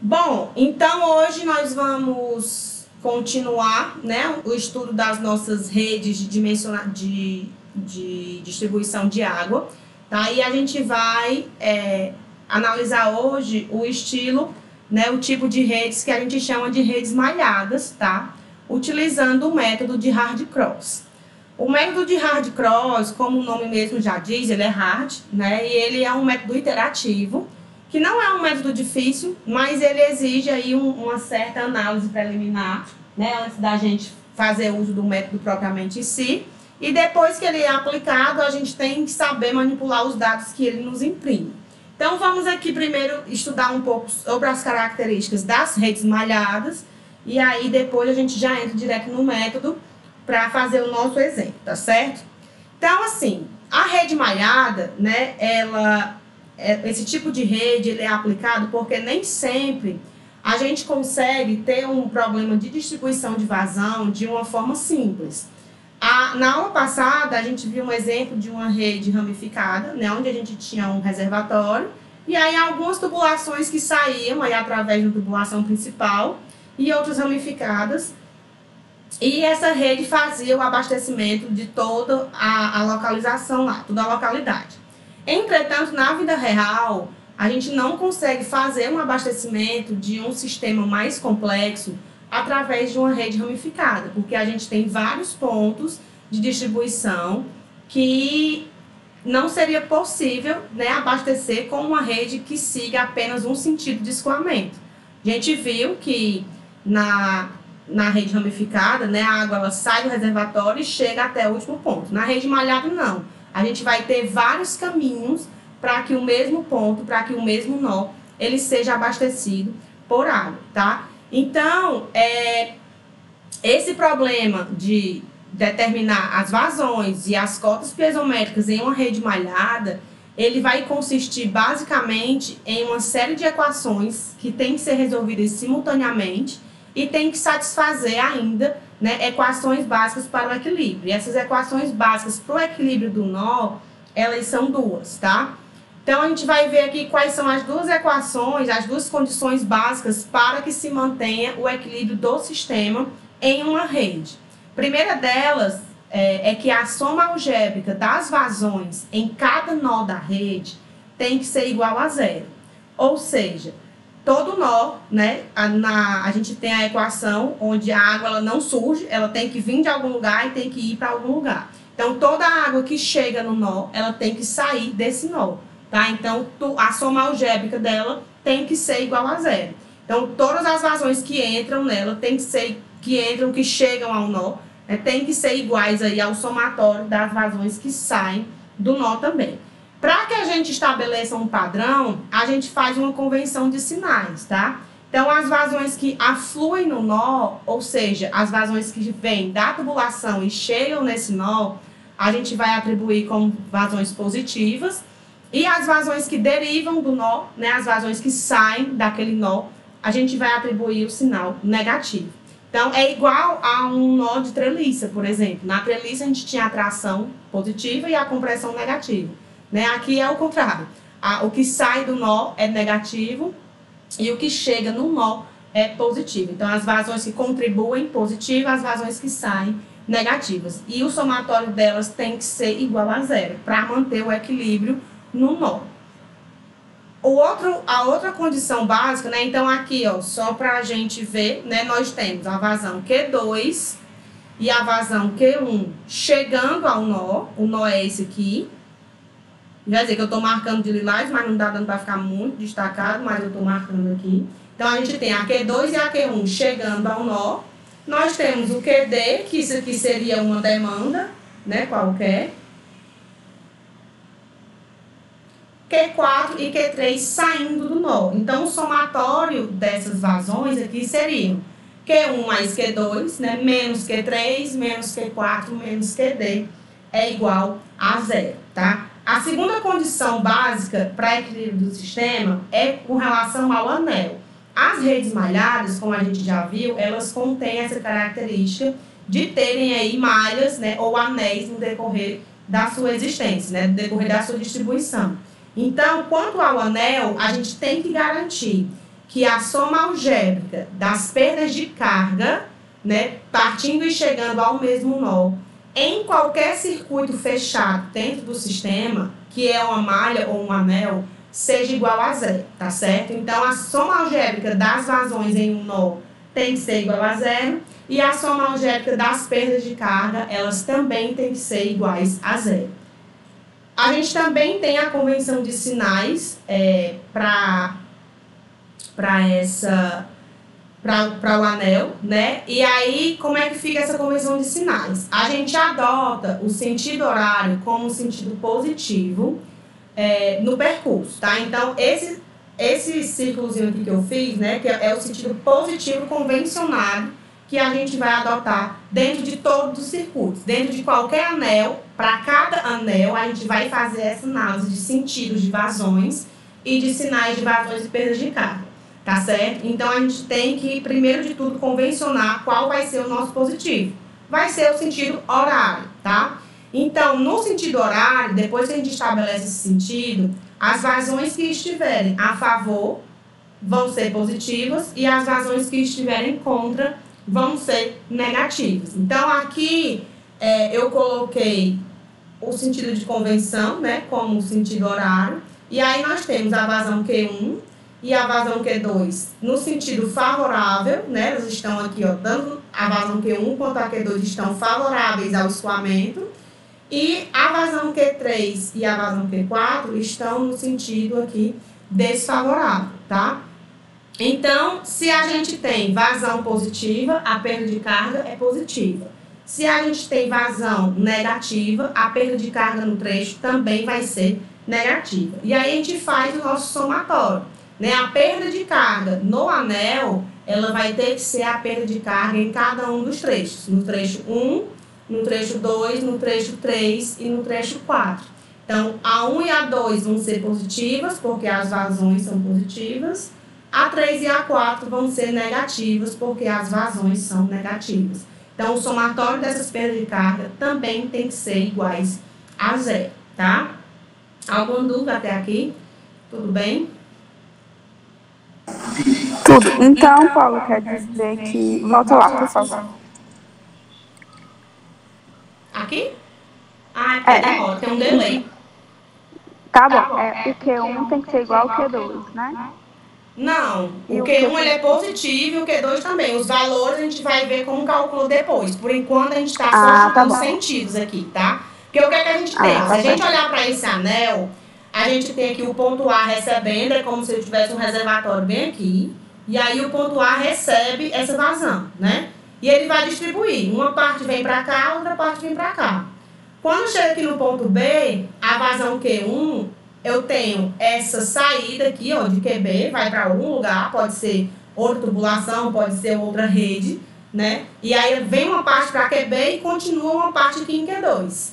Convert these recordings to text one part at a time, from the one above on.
Bom, então hoje nós vamos continuar, né, o estudo das nossas redes de distribuição de água, tá? E a gente vai analisar hoje o estilo, né, o tipo de redes que a gente chama de redes malhadas, tá? Utilizando o método de Hard-Cross. O método de Hard-Cross, como o nome mesmo já diz, ele é hard, né? E ele é um método iterativo, que não é um método difícil, mas ele exige aí uma certa análise preliminar, né, antes da gente fazer uso do método propriamente em si. E depois que ele é aplicado, a gente tem que saber manipular os dados que ele nos imprime. Então vamos aqui primeiro estudar um pouco sobre as características das redes malhadas, e aí depois a gente já entra direto no método para fazer o nosso exemplo, tá certo? Então assim, a rede malhada, né, esse tipo de rede ele é aplicado porque nem sempre a gente consegue ter um problema de distribuição de vazão de uma forma simples. Na aula passada, a gente viu um exemplo de uma rede ramificada, né, onde a gente tinha um reservatório, e aí algumas tubulações que saíam aí através da tubulação principal e outras ramificadas, e essa rede fazia o abastecimento de toda a localização lá, toda a localidade. Entretanto, na vida real, a gente não consegue fazer um abastecimento de um sistema mais complexo através de uma rede ramificada, porque a gente tem vários pontos de distribuição que não seria possível, né, abastecer com uma rede que siga apenas um sentido de escoamento. A gente viu que na rede ramificada, né, a água ela sai do reservatório e chega até o último ponto. Na rede malhada, não. A gente vai ter vários caminhos para que o mesmo ponto, para que o mesmo nó, ele seja abastecido por água, tá? Então, esse problema de determinar as vazões e as cotas piezométricas em uma rede malhada, ele vai consistir basicamente em uma série de equações que tem que ser resolvidas simultaneamente e tem que satisfazer ainda, né, equações básicas para o equilíbrio. E essas equações básicas para o equilíbrio do nó, elas são duas, tá? Então, a gente vai ver aqui quais são as duas equações, as duas condições básicas para que se mantenha o equilíbrio do sistema em uma rede. A primeira delas é que a soma algébrica das vazões em cada nó da rede tem que ser igual a zero. Ou seja, todo nó, né, a gente tem a equação onde a água ela não surge, ela tem que vir de algum lugar e tem que ir para algum lugar. Então, toda a água que chega no nó, ela tem que sair desse nó, tá? Então, a soma algébrica dela tem que ser igual a zero. Então, todas as vazões que entram nela que chegam ao nó, tem que ser iguais aí ao somatório das vazões que saem do nó também. Para que a gente estabeleça um padrão, a gente faz uma convenção de sinais, tá? Então, as vazões que afluem no nó, ou seja, as vazões que vêm da tubulação e chegam nesse nó, a gente vai atribuir como vazões positivas. E as vazões que derivam do nó, né, as vazões que saem daquele nó, a gente vai atribuir o sinal negativo. Então, é igual a um nó de treliça, por exemplo. Na treliça, a gente tinha a tração positiva e a compressão negativa. Né? Aqui é o contrário. O que sai do nó é negativo e o que chega no nó é positivo. Então, as vazões que contribuem positivas, as vazões que saem negativas. E o somatório delas tem que ser igual a zero para manter o equilíbrio no nó. A outra condição básica, né? Então, aqui, ó, só para a gente ver, né? Nós temos a vazão Q2 e a vazão Q1 chegando ao nó. O nó é esse aqui. Quer dizer que eu estou marcando de lilás, mas não dá dando para ficar muito destacado, mas eu estou marcando aqui. Então, a gente tem a Q2 e a Q1 chegando ao nó. Nós temos o QD, que isso aqui seria uma demanda, né, qualquer. Q4 e Q3 saindo do nó. Então, o somatório dessas vazões aqui seriam Q1 mais Q2, né, menos Q3, menos Q4, menos QD, é igual a zero, tá? A segunda condição básica para equilíbrio do sistema é com relação ao anel. As redes malhadas, como a gente já viu, elas contêm essa característica de terem aí malhas, né, ou anéis no decorrer da sua existência, né, no decorrer da sua distribuição. Então, quanto ao anel, a gente tem que garantir que a soma algébrica das perdas de carga, né, partindo e chegando ao mesmo nó, em qualquer circuito fechado dentro do sistema, que é uma malha ou um anel, seja igual a zero, tá certo? Então, a soma algébrica das vazões em um nó tem que ser igual a zero, e a soma algébrica das perdas de carga, elas também têm que ser iguais a zero. A gente também tem a convenção de sinais para o anel, né? E aí, como é que fica essa convenção de sinais? A gente adota o sentido horário como um sentido positivo no percurso, tá? Então, esse círculozinho aqui que eu fiz, né? Que é o sentido positivo convencionado que a gente vai adotar dentro de todos os circuitos. Dentro de qualquer anel, para cada anel, a gente vai fazer essa análise de sentidos de vazões e de sinais de vazões e perdas de carga. Tá certo? Então, a gente tem que, primeiro de tudo, convencionar qual vai ser o nosso positivo. Vai ser o sentido horário, tá? Então, no sentido horário, depois que a gente estabelece esse sentido, as vazões que estiverem a favor vão ser positivas e as vazões que estiverem contra vão ser negativas. Então, aqui eu coloquei o sentido de convenção, né, como o sentido horário. E aí nós temos a vazão Q1 e a vazão Q2 no sentido favorável, né? Elas estão aqui, ó, tanto a vazão Q1 quanto a Q2 estão favoráveis ao escoamento. E a vazão Q3 e a vazão Q4 estão no sentido aqui desfavorável, tá? Então, se a gente tem vazão positiva, a perda de carga é positiva. Se a gente tem vazão negativa, a perda de carga no trecho também vai ser negativa. E aí a gente faz o nosso somatório, né? A perda de carga no anel, ela vai ter que ser a perda de carga em cada um dos trechos. No trecho 1, no trecho 2, no trecho 3 e no trecho 4. Então, a 1 e a 2 vão ser positivas, porque as vazões são positivas. A 3 e a 4 vão ser negativas, porque as vazões são negativas. Então, o somatório dessas perdas de carga também tem que ser iguais a zero, tá? Alguma dúvida até aqui? Tudo bem? Tudo. Então, Paulo, quer dizer que... Volta lá, por favor. Aqui? Ah, demora, tem um delay. Tá bom. O Q1 tem que ser igual ao Q2, né? Não, o Q1 ele é positivo e o Q2 também. Os valores a gente vai ver como calculou depois. Por enquanto a gente está só juntando sentidos aqui, tá? Porque o que é que a gente tem? Se a gente olhar para esse anel, a gente tem aqui o ponto A recebendo, é como se eu tivesse um reservatório bem aqui. E aí o ponto A recebe essa vazão, né? E ele vai distribuir. Uma parte vem para cá, outra parte vem para cá. Quando chega aqui no ponto B, a vazão Q1... eu tenho essa saída aqui, ó, de QB, vai para algum lugar, pode ser outra tubulação, pode ser outra rede, né? E aí vem uma parte para QB e continua uma parte aqui em Q2.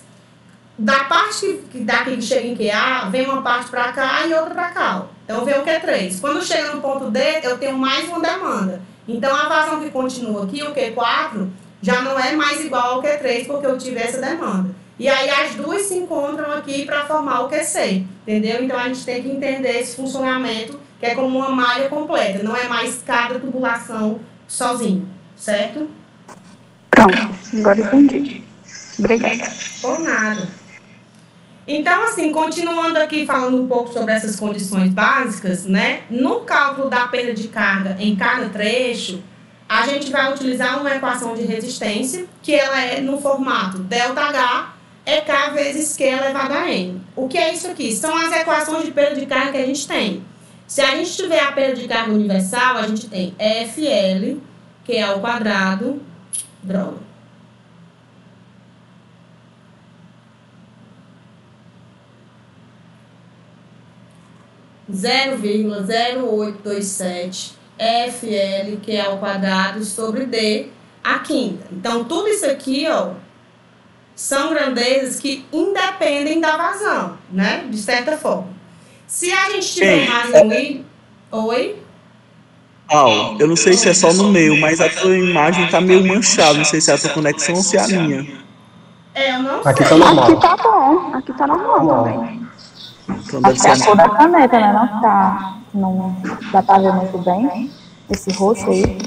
Da parte daqui que chega em QA, vem uma parte para cá e outra para cá, ó. Então, vem o Q3. Quando chega no ponto D, eu tenho mais uma demanda. Então, a vazão que continua aqui, o Q4, já não é mais igual ao Q3, porque eu tive essa demanda. E aí as duas se encontram aqui para formar o QC, entendeu? Então a gente tem que entender esse funcionamento, que é como uma malha completa, não é mais cada tubulação sozinho, certo? Pronto, agora entendi. Obrigada. Por nada. Então, assim, continuando aqui falando um pouco sobre essas condições básicas, né? No cálculo da perda de carga em cada trecho, a gente vai utilizar uma equação de resistência, que ela é no formato ΔH, é K vezes Q elevado a N. O que é isso aqui? São as equações de perda de carga que a gente tem. Se a gente tiver a perda de carga universal, a gente tem FL, que é ao quadrado, 0,0827 FL, que é ao quadrado, sobre D, a quinta. Então, tudo isso aqui, ó, são grandezas que independem da vazão, né? De certa forma. Se a gente tiver razão... Oi? Eu não sei se é só no meu, mas a tua imagem tá meio manchada. Não sei se é a tua conexão ou se é a minha. Eu não sei. Aqui tá normal. Aqui tá bom. Aqui tá normal também. Então deve ser a cor da caneta, né? Não tá Não dá para ver muito bem esse roxo aí.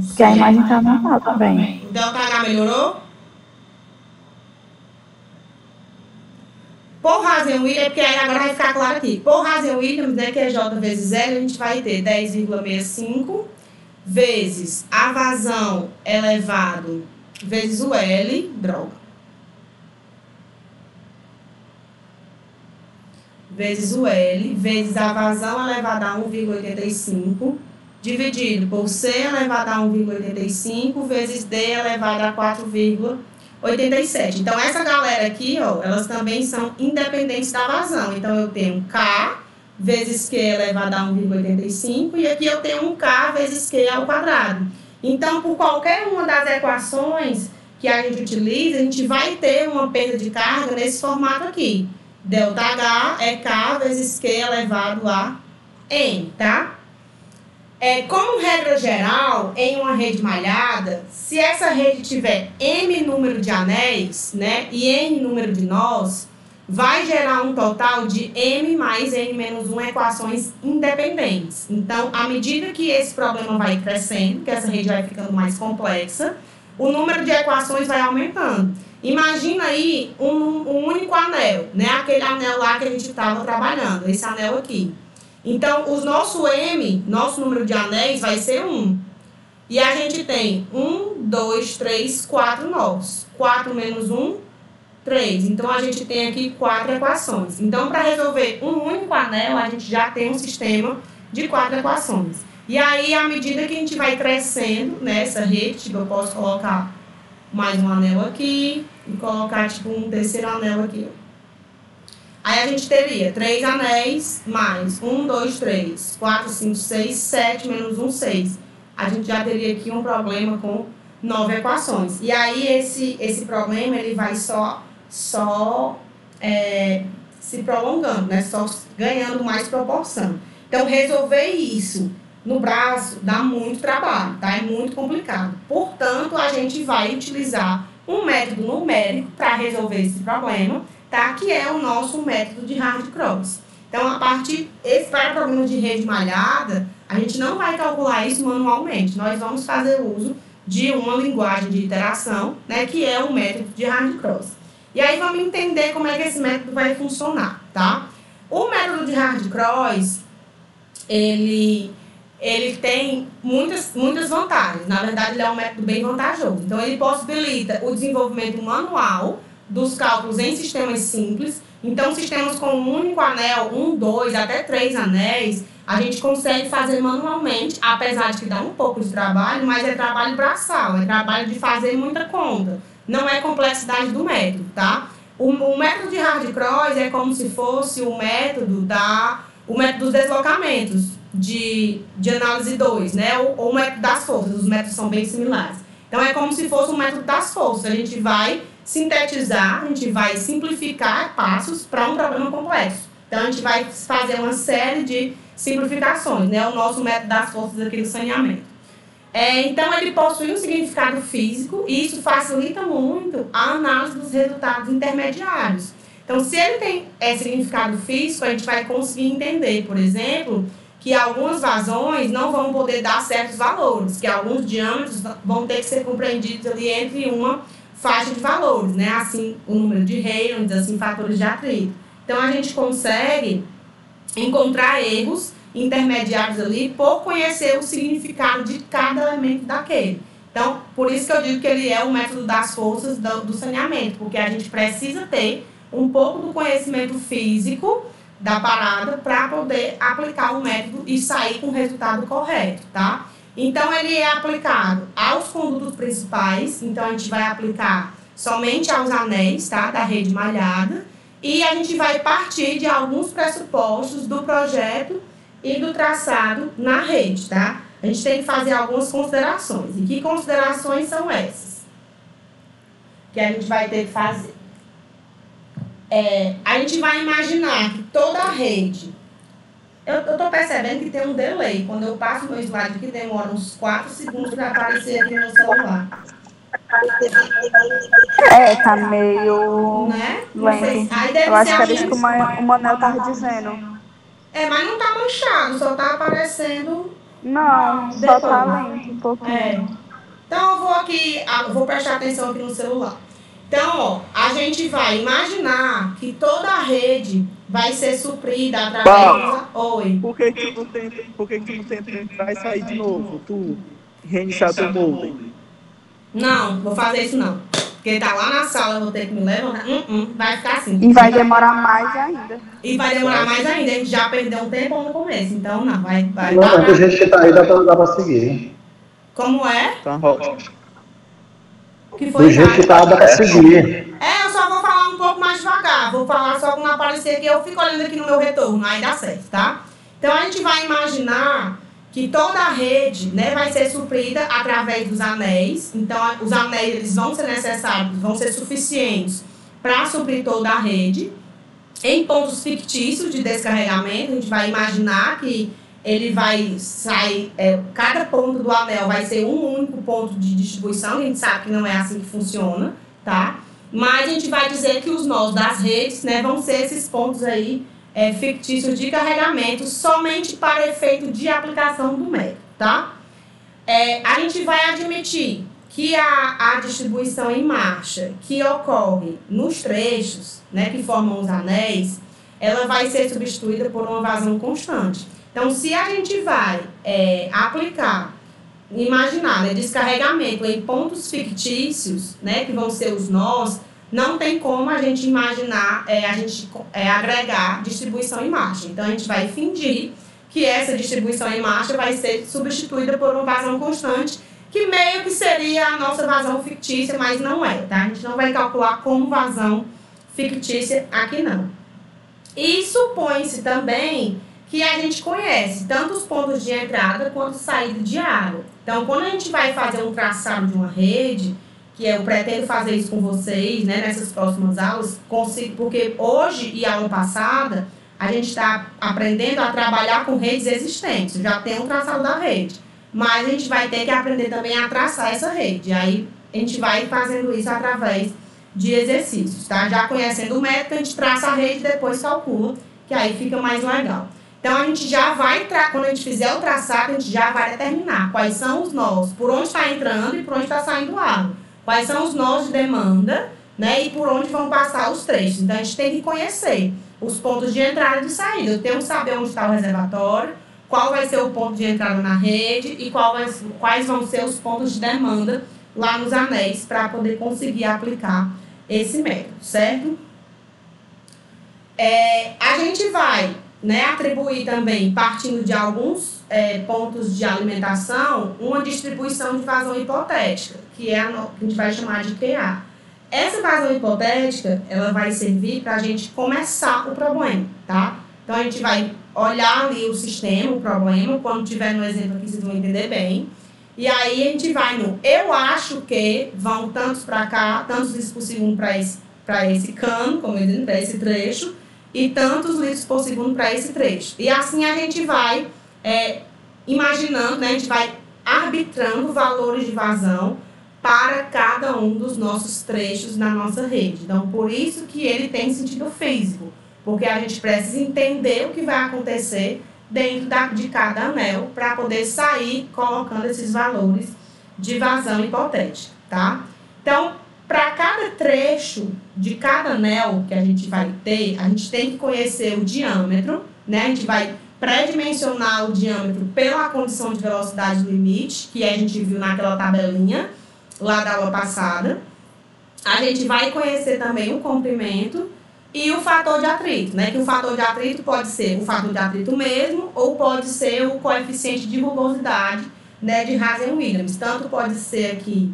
Porque a imagem tá normal também. O ΔH melhorou? Por Hazen-Williams, porque aí agora vai ficar claro aqui. Por Hazen-Williams, né, que é J vezes L, a gente vai ter 10,65 vezes a vazão elevado vezes o L, vezes o L, vezes a vazão elevada a 1,85, dividido por C elevado a 1,85, vezes D elevado a 4,87. Então, essa galera aqui, ó, elas também são independentes da vazão. Então, eu tenho K vezes Q elevado a 1,85 e aqui eu tenho um K vezes Q ao quadrado. Então, por qualquer uma das equações que a gente utiliza, a gente vai ter uma perda de carga nesse formato aqui. ΔH é K vezes Q elevado a N, tá? Como regra geral, em uma rede malhada, se essa rede tiver M número de anéis, né, e N número de nós, vai gerar um total de M mais N menos 1 equações independentes. Então, à medida que esse problema vai crescendo, que essa rede vai ficando mais complexa, o número de equações vai aumentando. Imagina aí um único anel, né? Aquele anel lá que a gente estava trabalhando, esse anel aqui. Então, o nosso M, nosso número de anéis, vai ser 1. E a gente tem 1, 2, 3, 4 nós. 4 menos 1, 3. Então, a gente tem aqui 4 equações. Então, para resolver um único anel, a gente já tem um sistema de 4 equações. E aí, à medida que a gente vai crescendo nessa rede, tipo, eu posso colocar mais um anel aqui e colocar, tipo, um terceiro anel aqui. Aí a gente teria 3 anéis mais 1, 2, 3, 4, 5, 6, 7 menos 1, 6. A gente já teria aqui um problema com 9 equações. E aí esse problema ele vai só se prolongando, né? Só ganhando mais proporção. Então, resolver isso no braço dá muito trabalho, tá? É muito complicado. Portanto, a gente vai utilizar um método numérico para resolver esse problema, tá? Que é o nosso método de Hardy-Cross. Então, para problemas de rede malhada, a gente não vai calcular isso manualmente. Nós vamos fazer uso de uma linguagem de iteração, né? Que é o método de Hardy-Cross. E aí, vamos entender como é que esse método vai funcionar, tá? O método de Hardy-Cross, ele tem muitas vantagens. Na verdade, ele é um método bem vantajoso. Então, ele possibilita o desenvolvimento manual dos cálculos em sistemas simples. Então, sistemas com um único anel, 1, 2, até 3 anéis, a gente consegue fazer manualmente, apesar de que dá um pouco de trabalho, mas é trabalho braçal, é trabalho de fazer muita conta. Não é complexidade do método, tá? O método de Hardy-Cross é como se fosse o método dos deslocamentos de análise 2, né? Ou o método das forças, os métodos são bem similares. Então, é como se fosse o método das forças. A gente vai sintetizar, a gente vai simplificar passos para um problema complexo. Então, a gente vai fazer uma série de simplificações, né? O nosso método das forças aqui do saneamento. Então, ele possui um significado físico e isso facilita muito a análise dos resultados intermediários. Então, se ele tem significado físico, a gente vai conseguir entender, por exemplo, que algumas vazões não vão poder dar certos valores, que alguns diâmetros vão ter que ser compreendidos ali entre uma faixa de valores, né? Assim, o número de Reynolds, assim, fatores de atrito. Então, a gente consegue encontrar erros intermediários ali por conhecer o significado de cada elemento daquele. Então, por isso que eu digo que ele é o método das forças do saneamento, porque a gente precisa ter um pouco do conhecimento físico da parada para poder aplicar o método e sair com o resultado correto, tá? Então, ele é aplicado aos condutos principais, então a gente vai aplicar somente aos anéis, tá? Da rede malhada, e a gente vai partir de alguns pressupostos do projeto e do traçado na rede, tá? A gente tem que fazer algumas considerações. E que considerações são essas? Que a gente vai ter que fazer. A gente vai imaginar que toda a rede... Eu tô percebendo que tem um delay. Quando eu passo meu slide aqui, demora uns 4 segundos para aparecer aqui no meu celular. Tá meio... Né? lento. Eu acho que era isso que o Manel tava dizendo. Mas não tá manchado, só tá aparecendo. Não, só tá lento um pouquinho. Então eu vou aqui, vou prestar atenção aqui no celular. Então, ó, a gente vai imaginar que toda a rede vai ser suprida através Oi. Por que tu não tenta entrar e sair de novo? Tu reiniciar teu modem. Não, vou fazer isso não. Porque tá lá na sala, eu vou ter que me levantar. Vai ficar assim. E vai demorar mais ainda. E vai demorar mais ainda. A gente já perdeu um tempo no começo. Então, não, vai não, dar. Do jeito que tá aí, dá pra seguir. Como é? Tá, que foi do jeito que tá, dá pra seguir. Eu só vou falar um pouco mais devagar. Vou falar só quando aparecer aqui. Eu fico olhando aqui no meu retorno. Aí dá certo, tá? Então, a gente vai imaginar que toda a rede, né, vai ser suprida através dos anéis. Então, os anéis eles vão ser necessários, vão ser suficientes para suprir toda a rede. Em pontos fictícios de descarregamento, a gente vai imaginar que ele vai sair, cada ponto do anel vai ser um único ponto de distribuição. A gente sabe que não é assim que funciona, tá? Mas a gente vai dizer que os nós das redes, né, vão ser esses pontos aí, fictícios de carregamento somente para efeito de aplicação do método, tá? A gente vai admitir que a distribuição em marcha que ocorre nos trechos, né, que formam os anéis, ela vai ser substituída por uma vazão constante. Então, se a gente vai aplicar, imaginar, né, descarregamento em pontos fictícios, né, que vão ser os nós, não tem como a gente imaginar, agregar distribuição em marcha. Então, a gente vai fingir que essa distribuição em marcha vai ser substituída por uma vazão constante, que meio que seria a nossa vazão fictícia, mas não é, tá? A gente não vai calcular como vazão fictícia aqui, não. E supõe-se também que a gente conhece tanto os pontos de entrada quanto saída de água. Então, quando a gente vai fazer um traçado de uma rede, que eu pretendo fazer isso com vocês, né, nessas próximas aulas, porque hoje e aula passada, a gente está aprendendo a trabalhar com redes existentes, já tem um traçado da rede, mas a gente vai ter que aprender também a traçar essa rede, aí a gente vai fazendo isso através de exercícios, tá? Já conhecendo o método, a gente traça a rede e depois calcula, que aí fica mais legal. Então, a gente já vai, quando a gente fizer o traçado, a gente já vai determinar quais são os nós, por onde está entrando e por onde está saindo água. Quais são os nós de demanda, né, e por onde vão passar os trechos. Então, a gente tem que conhecer os pontos de entrada e de saída. Eu tenho que saber onde está o reservatório, qual vai ser o ponto de entrada na rede e quais vão ser os pontos de demanda lá nos anéis para poder conseguir aplicar esse método, certo? A gente vai, né, atribuir também, partindo de alguns pontos de alimentação, uma distribuição de vazão hipotética, que é que a gente vai chamar de QA. Essa vazão hipotética, ela vai servir para a gente começar o problema, tá? Então, a gente vai olhar ali o sistema, o problema, quando tiver no exemplo aqui, vocês vão entender bem. E aí, a gente vai no eu acho que vão tantos para cá, tantos litros por segundo para esse cano, como eu disse, para esse trecho, e tantos litros por segundo para esse trecho. E assim a gente vai imaginando, né, a gente vai arbitrando valores de vazão para cada um dos nossos trechos na nossa rede. Então, por isso que ele tem sentido físico, porque a gente precisa entender o que vai acontecer dentro de cada anel para poder sair colocando esses valores de vazão hipotética, tá? Então, para cada trecho de cada anel que a gente vai ter, a gente tem que conhecer o diâmetro, né? A gente vai pré-dimensionar o diâmetro pela condição de velocidade limite, que a gente viu naquela tabelinha lá da aula passada. A gente vai conhecer também o comprimento e o fator de atrito, né? Que o fator de atrito pode ser o fator de atrito mesmo ou pode ser o coeficiente de rugosidade, né, de Hazen-Williams. Tanto pode ser aqui,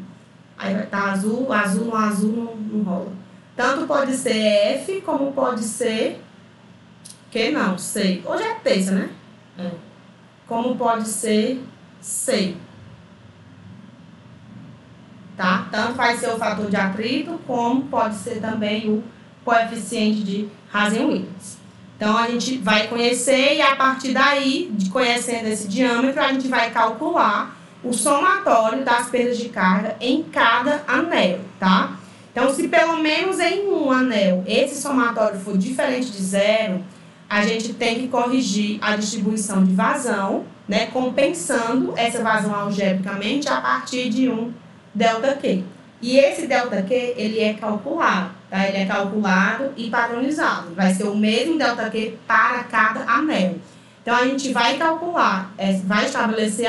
aí vai estar azul não rola. Tanto pode ser F como pode ser C. Hoje é terça, né? Como pode ser C. Tá? Tanto vai ser o fator de atrito, como pode ser também o coeficiente de Hazen-Williams. Então, a gente vai conhecer e, a partir daí, conhecendo esse diâmetro, a gente vai calcular o somatório das perdas de carga em cada anel, tá? Então, se pelo menos em um anel esse somatório for diferente de zero, a gente tem que corrigir a distribuição de vazão, né, compensando essa vazão algebricamente a partir de um ΔQ. E esse ΔQ, ele é calculado, tá? Ele é calculado e padronizado. Vai ser o mesmo ΔQ para cada anel. Então, a gente vai calcular, vai estabelecer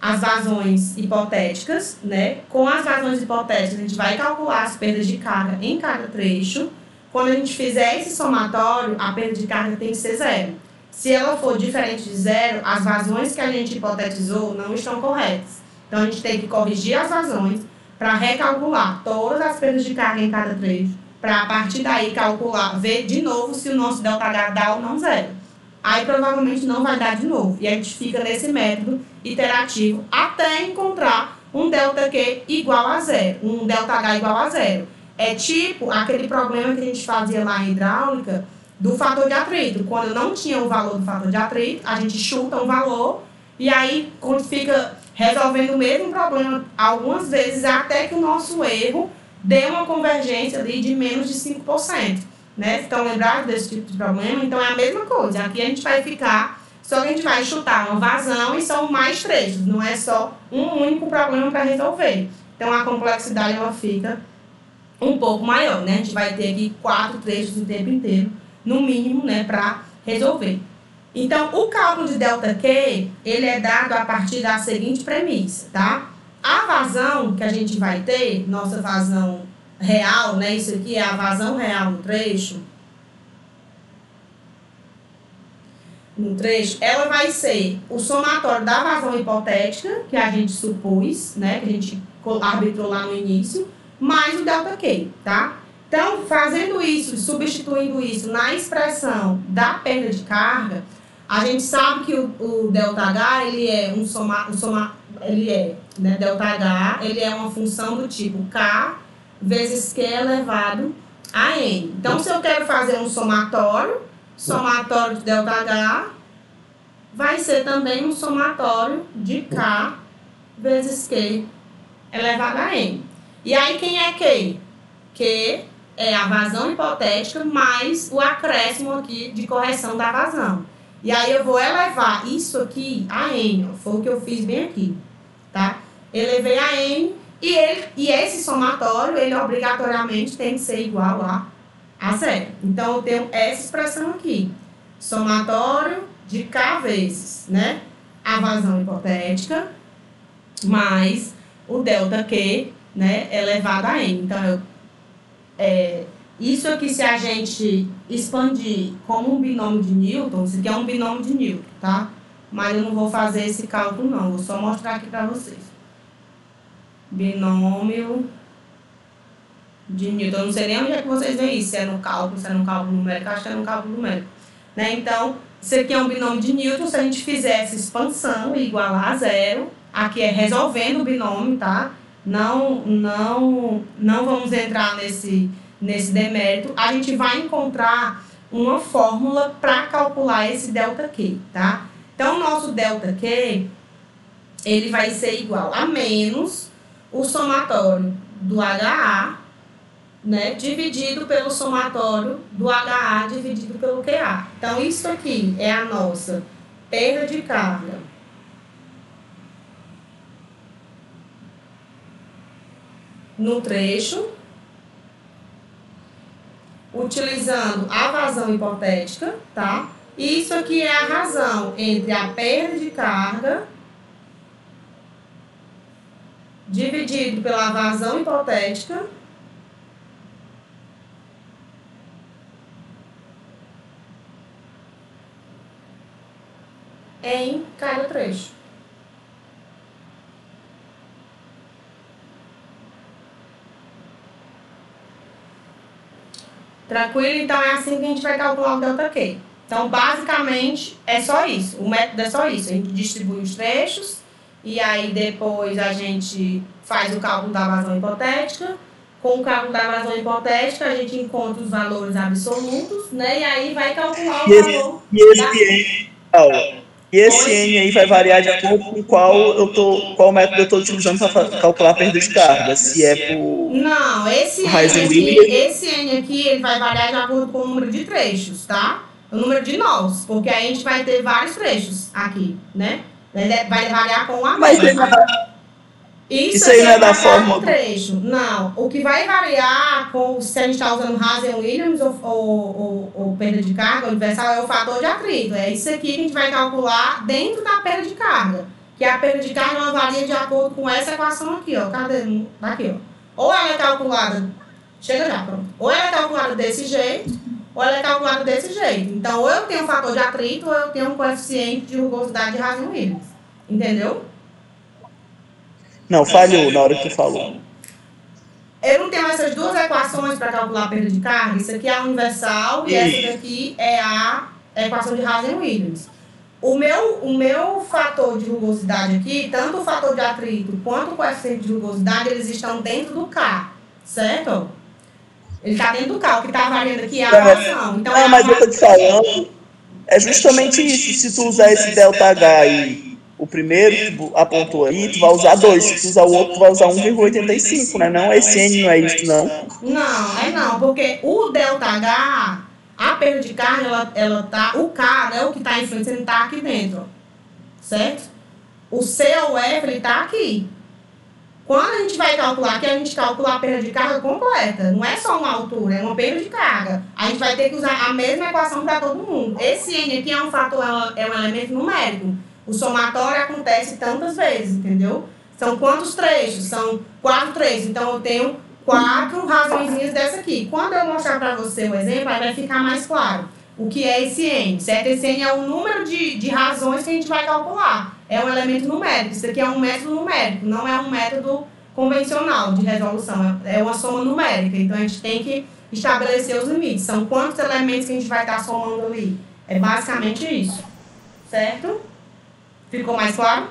as vazões hipotéticas, né? Com as vazões hipotéticas, a gente vai calcular as perdas de carga em cada trecho. Quando a gente fizer esse somatório, a perda de carga tem que ser zero. Se ela for diferente de zero, as vazões que a gente hipotetizou não estão corretas. Então, a gente tem que corrigir as vazões para recalcular todas as perdas de carga em cada trecho, para a partir daí calcular, ver de novo se o nosso ΔH dá ou não zero. Aí provavelmente não vai dar de novo. E a gente fica nesse método iterativo até encontrar um ΔQ igual a zero, um ΔH igual a zero. É tipo aquele problema que a gente fazia lá em hidráulica do fator de atrito. Quando não tinha o valor do fator de atrito, a gente chuta um valor e aí quando fica resolvendo o mesmo problema algumas vezes até que o nosso erro dê uma convergência ali de menos de 5%. Né? Estão lembrados desse tipo de problema? Então é a mesma coisa. Aqui a gente vai ficar, só que a gente vai chutar uma vazão e são mais trechos, não é só um único problema para resolver. Então a complexidade ela fica um pouco maior, né? A gente vai ter aqui 4 trechos o tempo inteiro, no mínimo, né, para resolver. Então, o cálculo de ΔQ, ele é dado a partir da seguinte premissa, tá? A vazão que a gente vai ter, nossa vazão real, né? Isso aqui é a vazão real no trecho. No trecho, ela vai ser o somatório da vazão hipotética, que a gente supôs, né? Que a gente arbitrou lá no início, mais o ΔQ, tá? Então, fazendo isso, substituindo isso na expressão da perda de carga, a gente sabe que o ΔH, ele é ΔH, ele é uma função do tipo K vezes Q elevado a N. Então, se eu quero fazer um somatório de ΔH vai ser também um somatório de K vezes Q elevado a N. E aí, quem é Q? Q é a vazão hipotética mais o acréscimo aqui de correção da vazão. E aí eu vou elevar isso aqui a N, foi o que eu fiz bem aqui, tá? Elevei a N e esse somatório, ele obrigatoriamente tem que ser igual a zero. Então, eu tenho essa expressão aqui, somatório de K vezes, né? A vazão hipotética mais o ΔQ, né, elevado a N. Então, isso aqui, se a gente expandir como um binômio de Newton, isso aqui é um binômio de Newton, tá? Mas eu não vou fazer esse cálculo, não. Vou só mostrar aqui para vocês. Binômio de Newton. Eu não sei nem onde é que vocês veem isso. Se é no cálculo, se é no cálculo numérico. Acho que é no cálculo numérico. Né? Então, isso aqui é um binômio de Newton. Se a gente fizer essa expansão e igualar a zero, aqui é resolvendo o binômio, tá? Não vamos entrar nesse demérito. A gente vai encontrar uma fórmula para calcular esse ΔQ, tá? Então, o nosso ΔQ, ele vai ser igual a menos o somatório do HA, né, dividido pelo somatório do HA dividido pelo QA. Então, isso aqui é a nossa perda de carga no trecho, utilizando a vazão hipotética, tá? E isso aqui é a razão entre a perda de carga dividido pela vazão hipotética em cada trecho. Tranquilo? Então, é assim que a gente vai calcular o ΔQ. Então, basicamente, é só isso. O método é só isso. A gente distribui os trechos e aí depois a gente faz o cálculo da vazão hipotética. Com o cálculo da vazão hipotética, a gente encontra os valores absolutos, né? E aí vai calcular o valor. E esse N aí vai variar de acordo com qual método eu estou utilizando para calcular a perda de carga. Se é por Não, esse N aqui ele vai variar de acordo com o número de trechos, tá? O número de nós, porque a gente vai ter vários trechos aqui, né? Vai variar com a média. Isso aí não é da forma. Trecho. Não, o que vai variar com se a gente está usando Hazen-Williams ou perda de carga universal é o fator de atrito. É isso aqui que a gente vai calcular dentro da perda de carga. Que a perda de carga ela varia de acordo com essa equação aqui, ó. Cadê? Aqui, ó. Ou ela é calculada. Chega já, pronto. Ou ela é calculada desse jeito, ou ela é calculada desse jeito. Então, ou eu tenho um fator de atrito, ou eu tenho um coeficiente de rugosidade de Hazen-Williams. Entendeu? Não, falhou na hora que tu falou. Eu não tenho essas duas equações para calcular a perda de carga. Isso aqui é a universal e essa daqui é a equação de Hazen-Williams. O meu fator de rugosidade aqui, tanto o fator de atrito quanto o coeficiente de rugosidade, eles estão dentro do K, certo? Ele está dentro do K, o que está variando aqui é a equação. Então, mas eu estou te falando, é justamente isso. Se tu usar esse ΔH aí, o primeiro que tu apontou aí, tu vai usar 2. Se tu usar o outro, tu vai usar 1,85, né? Não, esse N não é isso, não. Não, porque o ΔH, a perda de carga, ela tá, o K, né, o que está influenciando, está aqui dentro, certo? O C ou o F, ele está aqui. Quando a gente vai calcular aqui, a gente calcula a perda de carga completa. Não é só uma altura, é uma perda de carga. A gente vai ter que usar a mesma equação para todo mundo. Esse N aqui é um fator, é um elemento numérico. O somatório acontece tantas vezes, entendeu? São quantos trechos? São 4 trechos. Então, eu tenho 4 razõezinhas dessa aqui. Quando eu mostrar para você o exemplo, aí vai ficar mais claro o que é esse N, certo? Esse N é o número de razões que a gente vai calcular. É um elemento numérico. Isso aqui é um método numérico, não é um método convencional de resolução. É uma soma numérica. Então, a gente tem que estabelecer os limites. São quantos elementos que a gente vai estar somando ali. É basicamente isso, certo? Ficou mais claro?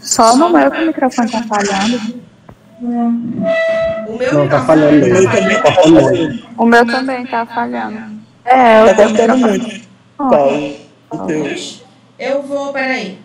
Só no meu que o microfone está falhando. O meu Não, tá microfone falhando. tá falhando. O meu também está falhando. Tá cortando muito. Paulo, o teu. Eu vou, peraí.